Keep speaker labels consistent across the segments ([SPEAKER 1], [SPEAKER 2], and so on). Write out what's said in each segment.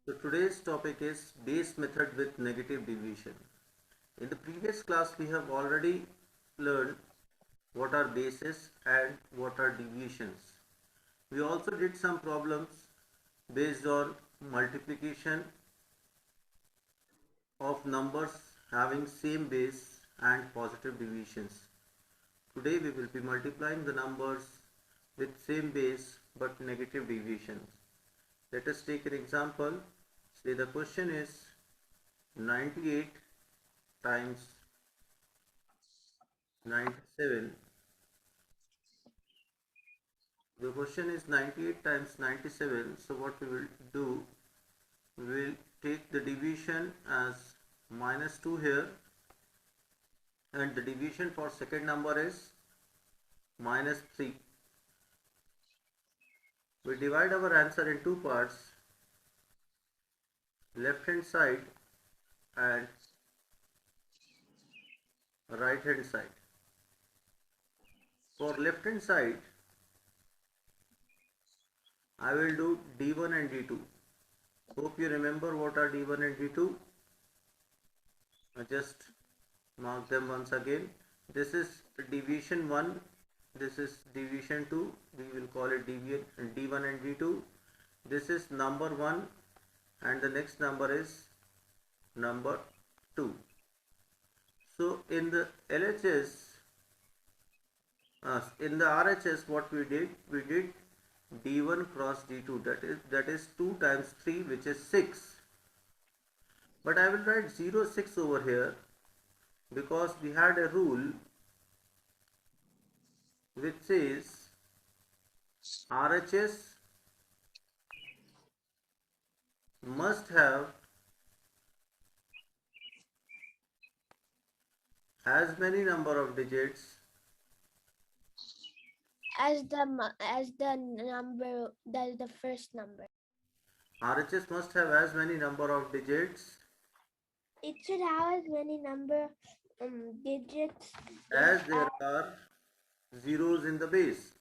[SPEAKER 1] So today's topic is base method with negative deviation. In the previous class we have already learned what are bases and what are deviations. We also did some problems based on multiplication of numbers having same base and positive deviations. Today we will be multiplying the numbers with same base but negative deviations. Let us take an example. Say the question is 98 times 97. The question is 98 times 97. So what we will do, we will take the division as -2 here, and the division for second number is -3. We divide our answer in two parts, left hand side and right hand side. For left hand side, I will do D1 and D2. Hope you remember what are D1 and D2. I just mark them once again. This is division 1, this is division 2, we will call it D1 and D2. This is number 1 and the next number is number 2. So in the LHS, in the RHS, what we did D1 cross D2, that is 2 times 3, which is 6. But I will write 06 over here because we had a rule which says RHS must have as many number of digits
[SPEAKER 2] as the number, that is the first number.
[SPEAKER 1] RHS must have as many number of digits
[SPEAKER 2] It should have as many number digits
[SPEAKER 1] as there are zeros in the base.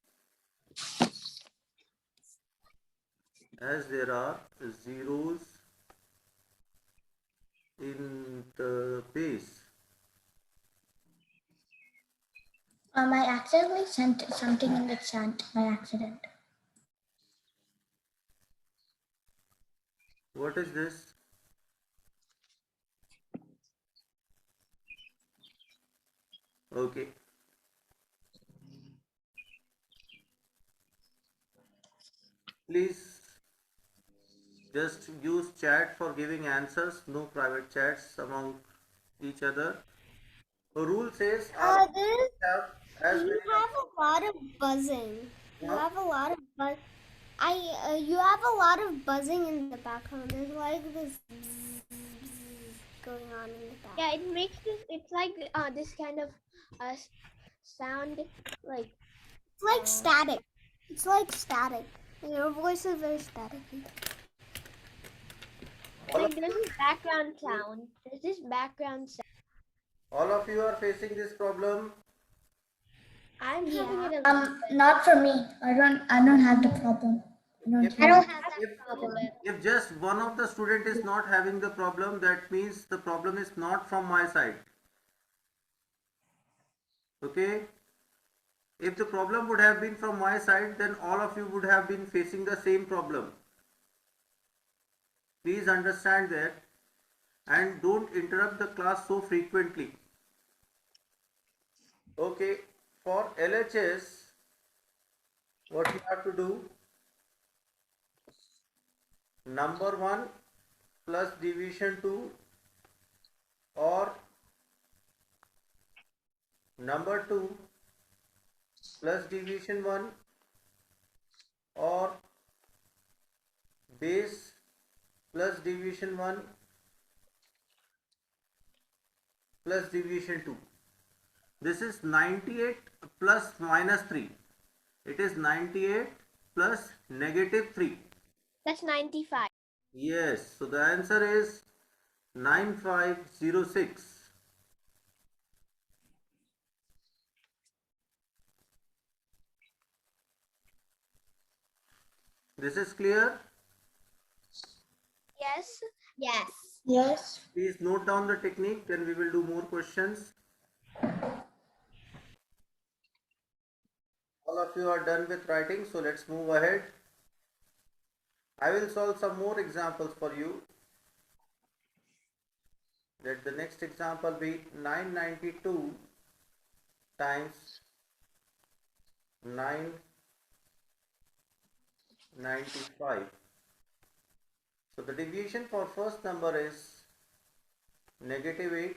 [SPEAKER 1] As there are zeros in the base.
[SPEAKER 3] I accidentally sent something in the chat by accident.
[SPEAKER 1] What is this? Okay. Please just use chat for giving answers, no private chats among each other. The rule says
[SPEAKER 2] This,
[SPEAKER 1] have as
[SPEAKER 2] you
[SPEAKER 1] many
[SPEAKER 2] have a lot of buzzing. You
[SPEAKER 1] Huh?
[SPEAKER 2] have a lot of you have a lot of buzzing in the background. There's like this going on in the background. Yeah, it makes this. It's like this kind of sound, like it's like static. It's like static. Your voice is very staticky. Like there's this background sound. There's this background sound.
[SPEAKER 1] All of you are facing this problem.
[SPEAKER 2] I'm having it a little bit.
[SPEAKER 3] Not for me. I don't have the problem.
[SPEAKER 1] If,
[SPEAKER 3] I don't
[SPEAKER 2] have that problem.
[SPEAKER 1] if just one of the student is not having the problem, that means the problem is not from my side. Okay? If the problem would have been from my side, then all of you would have been facing the same problem. Please understand that and don't interrupt the class so frequently. Okay, for LHS, what you have to do, number 1 plus division 2 or number 2 plus division 1 or base plus division 1 plus division 2. This is 98 plus minus 3. It is 98 plus negative 3.
[SPEAKER 2] That's 95.
[SPEAKER 1] Yes, so the answer is 9506. This is clear?
[SPEAKER 2] Yes. Yes.
[SPEAKER 3] Yes.
[SPEAKER 1] Please note down the technique, then we will do more questions. All of you are done with writing, so let's move ahead. I will solve some more examples for you. Let the next example be 992 times 995. So the deviation for first number is -8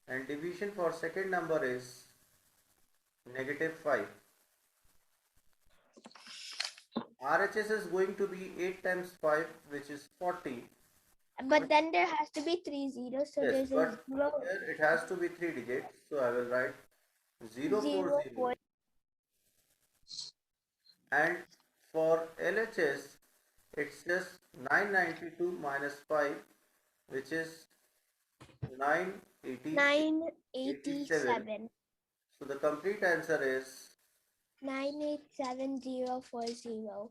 [SPEAKER 1] and division for second number is -5. RHS is going to be 8 times 5, which is 40.
[SPEAKER 2] But then there has to be 3 zeros, so
[SPEAKER 1] Yes,
[SPEAKER 2] there's a
[SPEAKER 1] but
[SPEAKER 2] zero.
[SPEAKER 1] here it has to be 3 digits, so I will write 040. And for LHS, it's just 992 minus 5, which is 987.
[SPEAKER 2] 987.
[SPEAKER 1] So the complete answer is
[SPEAKER 2] 987040.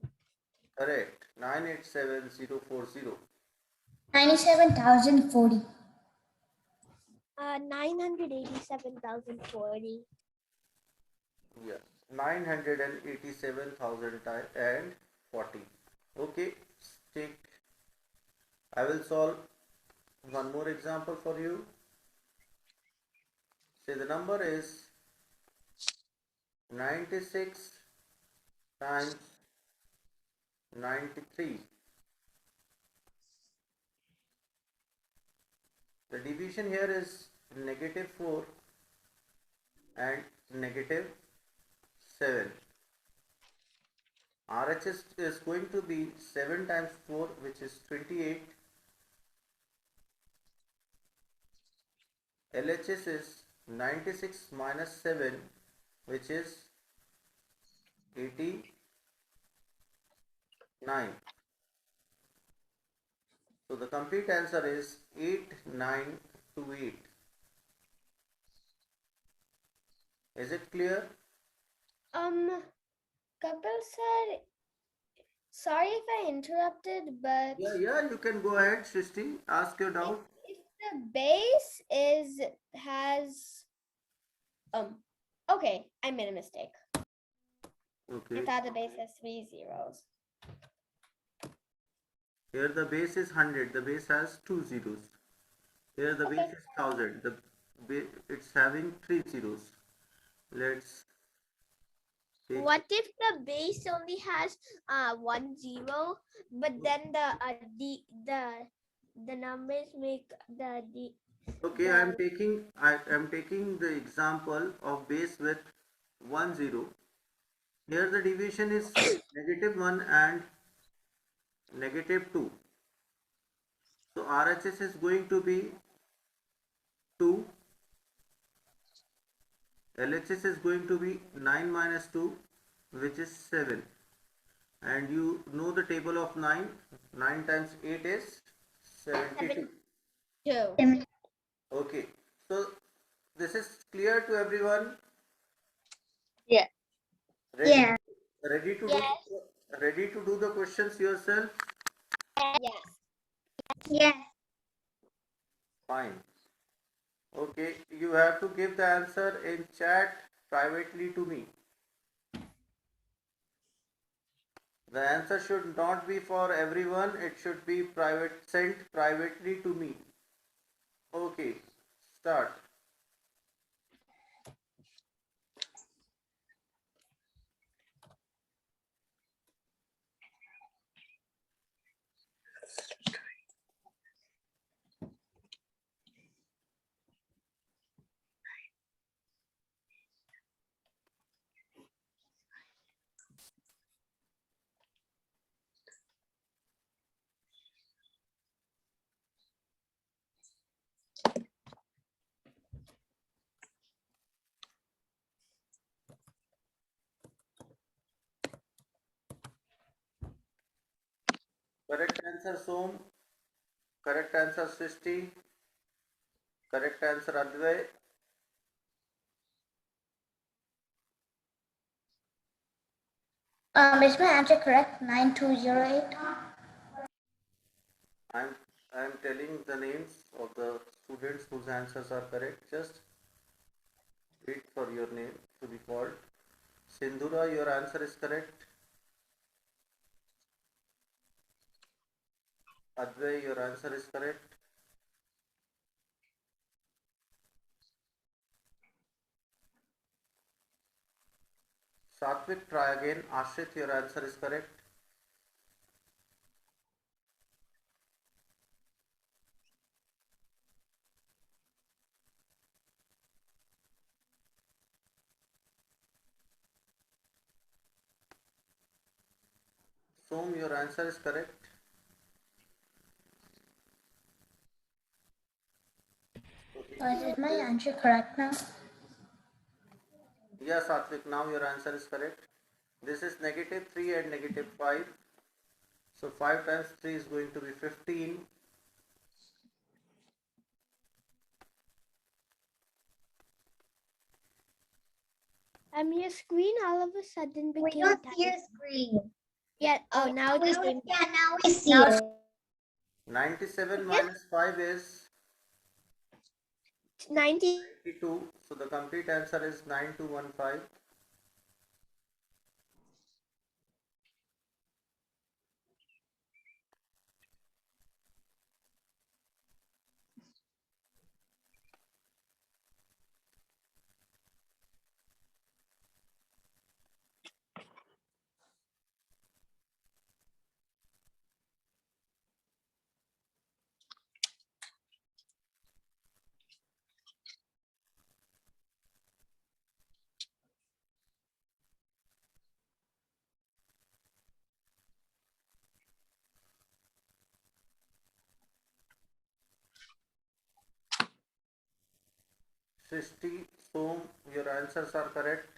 [SPEAKER 1] correct, 987040.
[SPEAKER 3] 97,040.
[SPEAKER 2] 987,040.
[SPEAKER 1] Yes, 987,040. Okay, take. I will solve one more example for you. Say the number is 96 times 93. The division here is -4 and -7. RHS is going to be 7 times 4, which is 28. LHS is 96 minus 7, which is 89. So the complete answer is 8928. Is it clear?
[SPEAKER 2] Kapil sir, sorry if I interrupted, but
[SPEAKER 1] Yeah, you can go ahead, Srishti. Ask your doubt.
[SPEAKER 2] if the base has okay, I made a mistake. I
[SPEAKER 1] Okay.
[SPEAKER 2] thought the base has 3 zeros.
[SPEAKER 1] Here the base is 100. The base has 2 zeros. Here the base is 1000. It's having 3 zeros. Let's take.
[SPEAKER 2] What if the base only has 1 0, but then the numbers make the
[SPEAKER 1] Okay, I am taking the example of base with 1 0. Here the deviation is -1 and -2. So RHS is going to be 2. LHS is going to be 9 minus 2, which is 7. And you know the table of 9. 9 times 8 is 72.
[SPEAKER 2] 2.
[SPEAKER 1] Okay, so this is clear to everyone.
[SPEAKER 2] Yeah.
[SPEAKER 1] Ready,
[SPEAKER 3] Yeah.
[SPEAKER 1] ready to
[SPEAKER 2] Yes.
[SPEAKER 1] do ready to do the questions yourself?
[SPEAKER 2] Yes.
[SPEAKER 3] Yeah.
[SPEAKER 1] Fine. Okay, you have to give the answer in chat privately to me. The answer should not be for everyone, it should be sent privately to me. Okay, start. Correct answer Som. Correct answer Srishti. Correct answer Advay.
[SPEAKER 3] Is my answer correct? 9208.
[SPEAKER 1] I'm telling the names of the students whose answers are correct. Just wait for your name to be called. Sindhura, your answer is correct. Advay, your answer is correct. Satvik, try again. Ashit, your answer is correct. Som, your answer is correct.
[SPEAKER 3] Is my answer correct now?
[SPEAKER 1] Yes, Satvik, now your answer is correct. This is -3 and -5. So 5 times 3 is going to be 15.
[SPEAKER 2] Your screen all of a sudden
[SPEAKER 3] We
[SPEAKER 2] became
[SPEAKER 3] don't see
[SPEAKER 2] tiny.
[SPEAKER 3] your screen.
[SPEAKER 2] Yeah. Oh, now it became.
[SPEAKER 3] Yeah, now we see it.
[SPEAKER 1] 97
[SPEAKER 2] Yes.
[SPEAKER 1] minus 5 is
[SPEAKER 2] 90.
[SPEAKER 1] 92. So the complete answer is 9215. Srishti, Som, your answers are correct.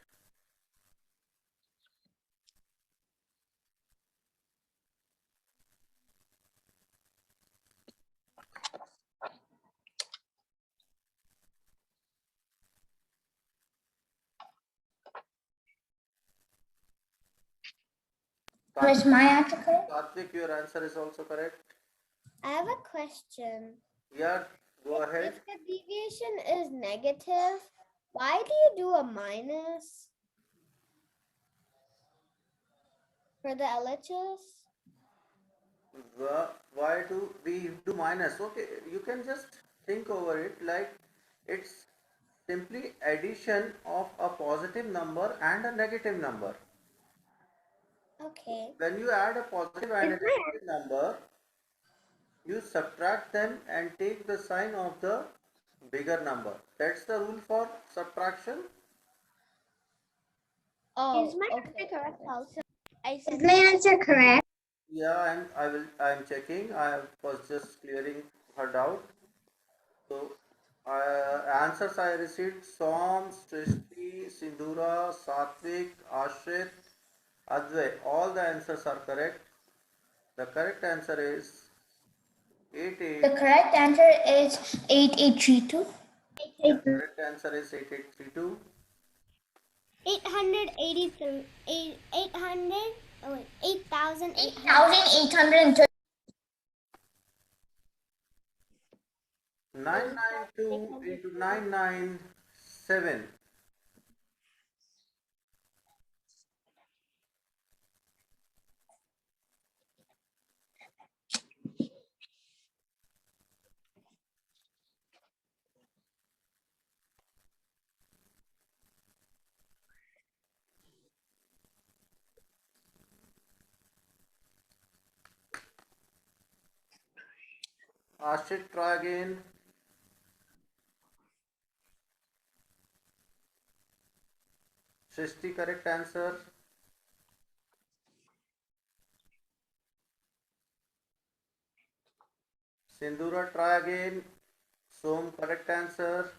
[SPEAKER 3] Was my answer correct?
[SPEAKER 1] Satvik, your answer is also correct.
[SPEAKER 2] I have a question.
[SPEAKER 1] Yeah, go ahead.
[SPEAKER 2] If the deviation is negative, why do you do a minus for the LHS?
[SPEAKER 1] Why do we do minus? Okay, you can just think over it like it's simply addition of a positive number and a negative number.
[SPEAKER 2] Okay.
[SPEAKER 1] When you add a positive and a
[SPEAKER 2] Is my
[SPEAKER 1] negative number, you subtract them and take the sign of the bigger number. That's the rule for subtraction.
[SPEAKER 2] Is my answer correct also? I said
[SPEAKER 3] Is my answer correct?
[SPEAKER 1] Yeah, I'm checking. I was just clearing her doubt. So answers I received: Som, Srishti, Sindhura, Satvik, Ashrit, Advay. All the answers are correct. The correct answer is 88.
[SPEAKER 3] The correct answer is 8832.
[SPEAKER 1] Yeah, correct answer is 8832.
[SPEAKER 2] 883. 800. Oh wait, 8,800.
[SPEAKER 3] 8,830.
[SPEAKER 1] 992 into 997. Ashit, try again. Srishti, correct answer. Sindhura, try again. Som, correct answer.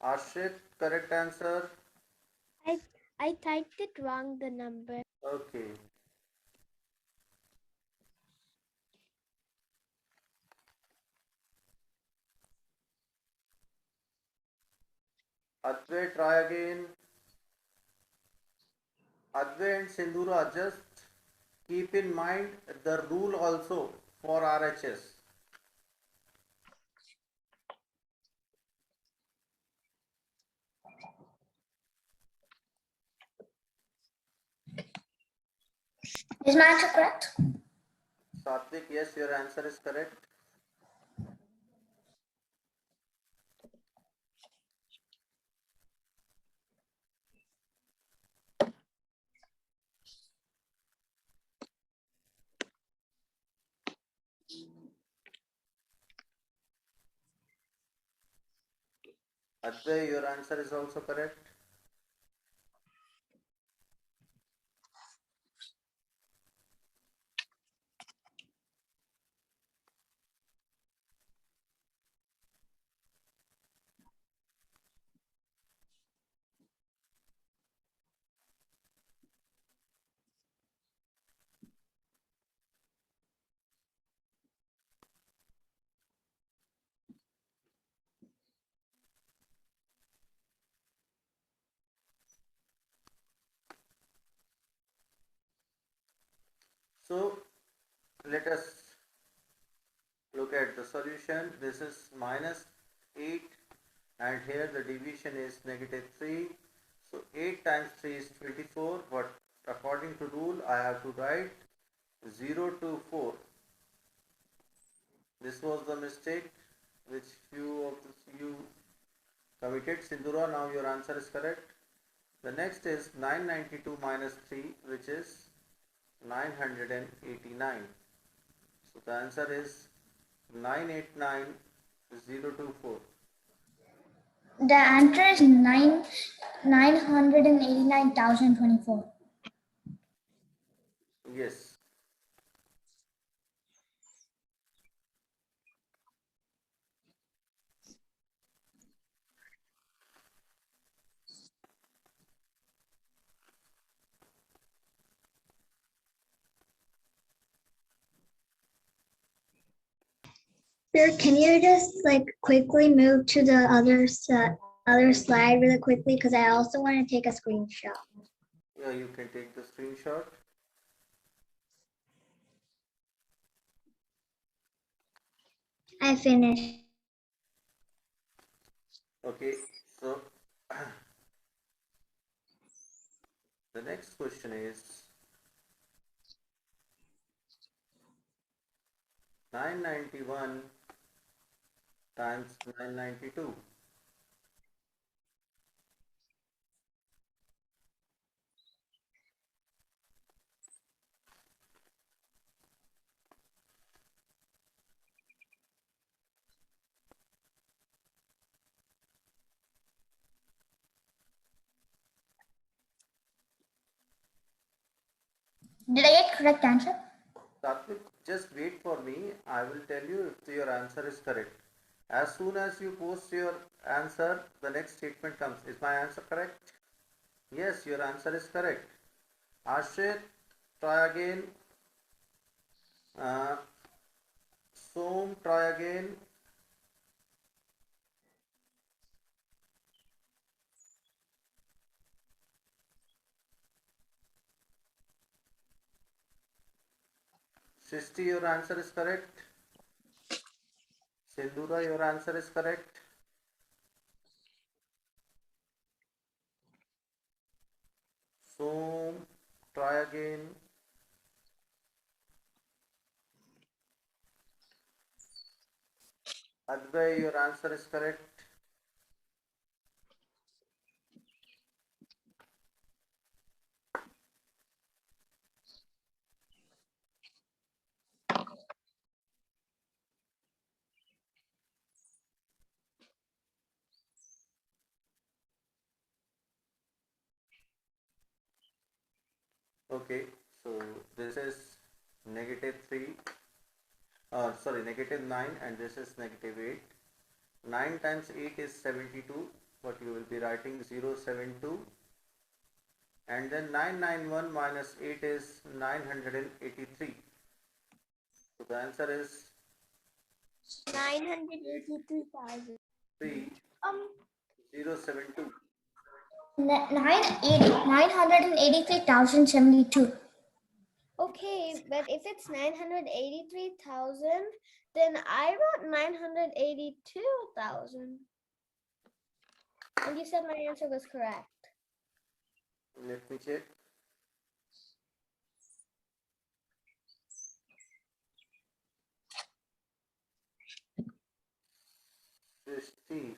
[SPEAKER 1] Ashit, correct answer.
[SPEAKER 2] I typed it wrong, the number.
[SPEAKER 1] Okay. Advay, try again. Advay and Sindhura, just keep in mind the rule also for RHS.
[SPEAKER 3] Is my answer correct?
[SPEAKER 1] Satvik, yes, your answer is correct. Advay, your answer is also correct. So let us look at the solution. This is minus 8 and here the division is negative 3. So 8 times 3 is 24, but according to rule I have to write 0 to 4. This was the mistake which few of you committed. Sindhura, now your answer is correct. The next is 992 minus 3, which is 989. So the answer is 989024.
[SPEAKER 3] The answer is 989,024.
[SPEAKER 1] Yes.
[SPEAKER 4] Sir, can you just like quickly move to the other slide really quickly? Because I also want to take a screenshot.
[SPEAKER 1] Yeah, you can take the screenshot.
[SPEAKER 4] I finished.
[SPEAKER 1] Okay, so the next question is 991 times 992.
[SPEAKER 3] Did I get correct answer?
[SPEAKER 1] Satvik, just wait for me. I will tell you if your answer is correct. As soon as you post your answer, the next statement comes. Is my answer correct? Yes, your answer is correct. Ashit, try again. Uh, Som, try again. Sisti, your answer is correct. Sindhura, your answer is correct. Som, try again. Advay, your answer is correct. Okay, so this is negative 3, sorry, negative 9 and this is negative 8. 9 times 8 is 72, but you will be writing 072. And then 991 minus 8 is 983. So the answer is
[SPEAKER 2] 983,000.
[SPEAKER 1] 3072.
[SPEAKER 3] 983,072.
[SPEAKER 2] Okay. Okay, but if it's 983,000, then I wrote 982,000. And you said my answer was correct.
[SPEAKER 1] Let me check. Srishti.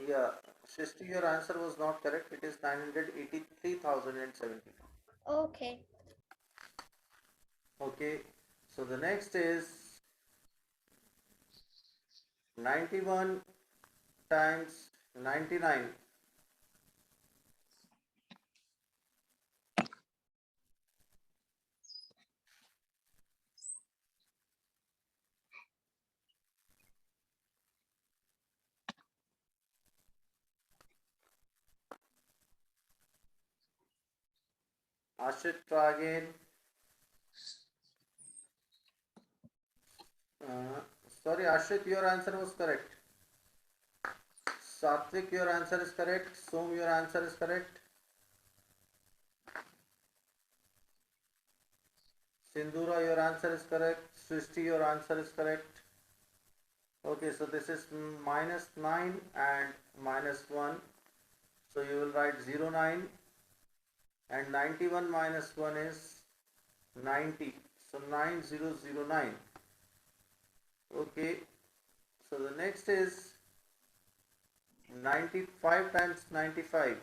[SPEAKER 1] Yeah, Srishti, your answer was not correct. It is 983,070.
[SPEAKER 2] Okay.
[SPEAKER 1] Okay, so the next is 91 times 99. Ashit, try again. Sorry, Ashit, your answer was correct. Satvik, your answer is correct. Som, your answer is correct. Sindura, your answer is correct. Srishti, your answer is correct. Okay, so this is minus 9 and minus 1. So you will write 0, 9, and 91 minus 1 is 90. So 9009. Okay, so the next is 95 times 95.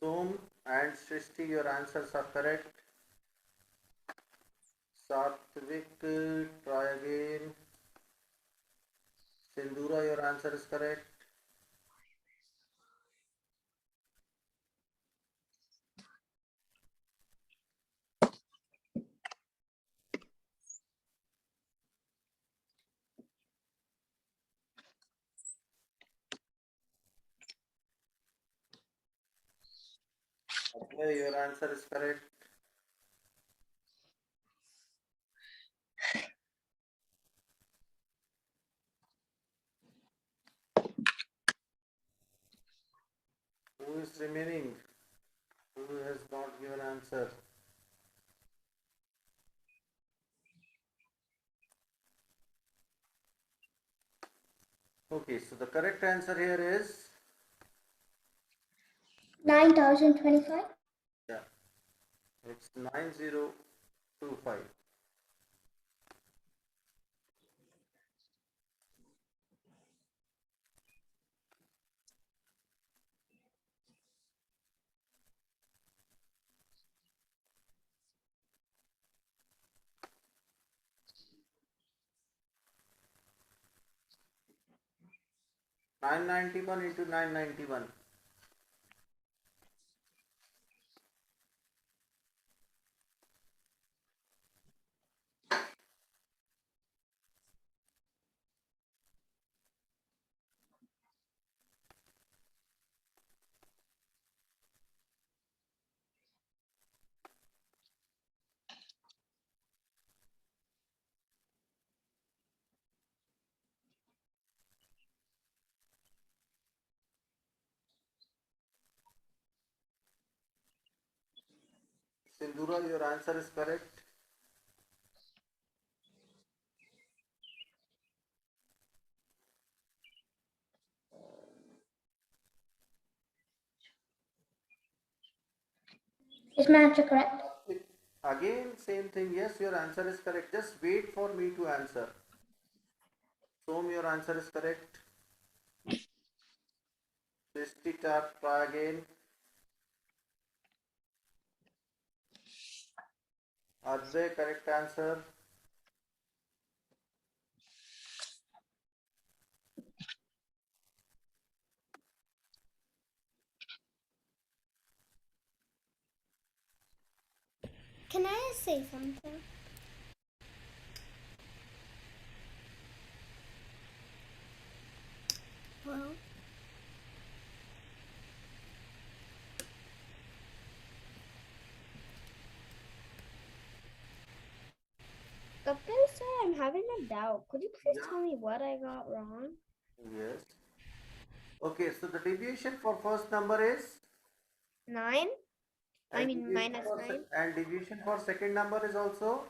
[SPEAKER 1] Som and Srishti, your answers are correct. Satvik, try again. Sindura, your answer is correct. Okay, your answer is correct. Who is remaining? Who has not given answer? Okay, so the correct answer here is
[SPEAKER 3] 9,025.
[SPEAKER 1] yeah, it's 9025. Nine 91 into 991. Sindura, your answer is correct.
[SPEAKER 3] Is my answer correct?
[SPEAKER 1] Again, same thing. Yes, your answer is correct. Just wait for me to answer. Som, your answer is correct. Srishti, try again. Ajay, correct answer.
[SPEAKER 2] Can I say something? I'm having a doubt. Could you please
[SPEAKER 1] Yeah.
[SPEAKER 2] tell me what I got wrong?
[SPEAKER 1] Yes. Okay, so the deviation for first number is
[SPEAKER 2] 9? I
[SPEAKER 1] and
[SPEAKER 2] mean
[SPEAKER 1] deviation
[SPEAKER 2] minus
[SPEAKER 1] for
[SPEAKER 2] 9.
[SPEAKER 1] and deviation for second number is also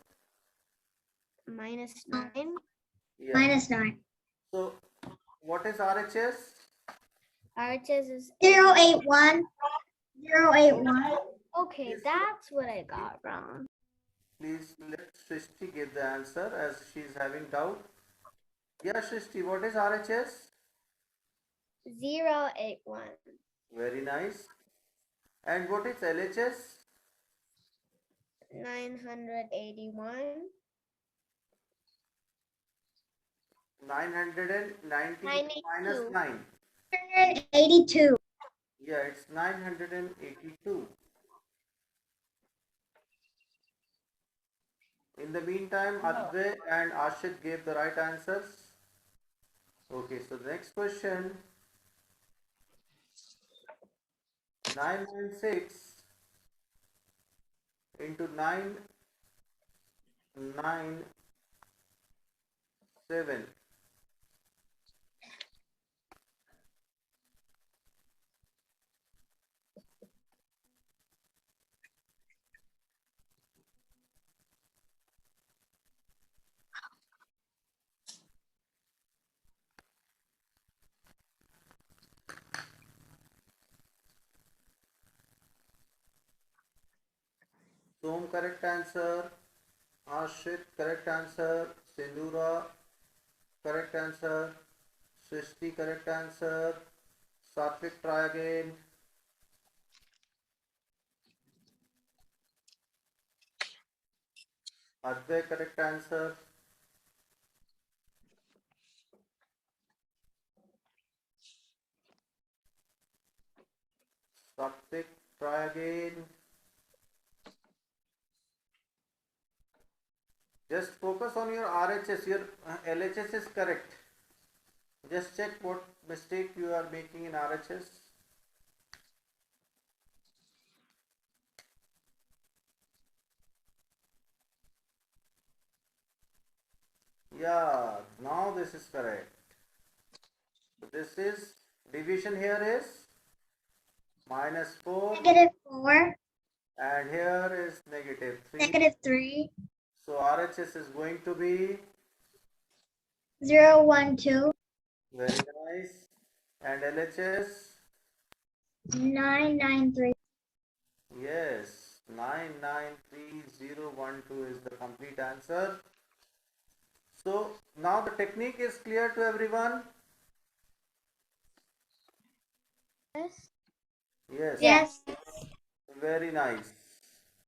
[SPEAKER 2] Minus 9.
[SPEAKER 1] yeah.
[SPEAKER 4] -9.
[SPEAKER 1] So what is RHS?
[SPEAKER 2] RHS is
[SPEAKER 4] 081. 081.
[SPEAKER 2] Okay,
[SPEAKER 1] Yes.
[SPEAKER 2] that's what I got wrong.
[SPEAKER 1] Please let Srishti give the answer as she is having doubt. Yeah, Srishti, what is RHS?
[SPEAKER 2] 081.
[SPEAKER 1] Very nice. And what is LHS?
[SPEAKER 2] 981.
[SPEAKER 1] 990 minus
[SPEAKER 2] 92.
[SPEAKER 1] 9.
[SPEAKER 4] 182.
[SPEAKER 1] Yeah, it's 982. In the meantime, Advay and Ashit gave the right answers. Okay, so the next question. 996 into 997. Som correct answer. Ashit correct answer. Sindura correct answer. Srishti correct answer. Satvik try again. Advay correct answer. Satvik try again. Just focus on your RHS. Your LHS is correct. Just check what mistake you are making in RHS. Yeah, now this is correct. So this is division here is -4
[SPEAKER 4] -4.
[SPEAKER 1] and here is -3.
[SPEAKER 4] -3.
[SPEAKER 1] So RHS is going to be
[SPEAKER 4] 012.
[SPEAKER 1] very nice. And LHS,
[SPEAKER 4] 993.
[SPEAKER 1] yes, 993,012 is the complete answer. So now the technique is clear to everyone.
[SPEAKER 2] Yes.
[SPEAKER 1] Yes.
[SPEAKER 4] Yes.
[SPEAKER 1] Very nice.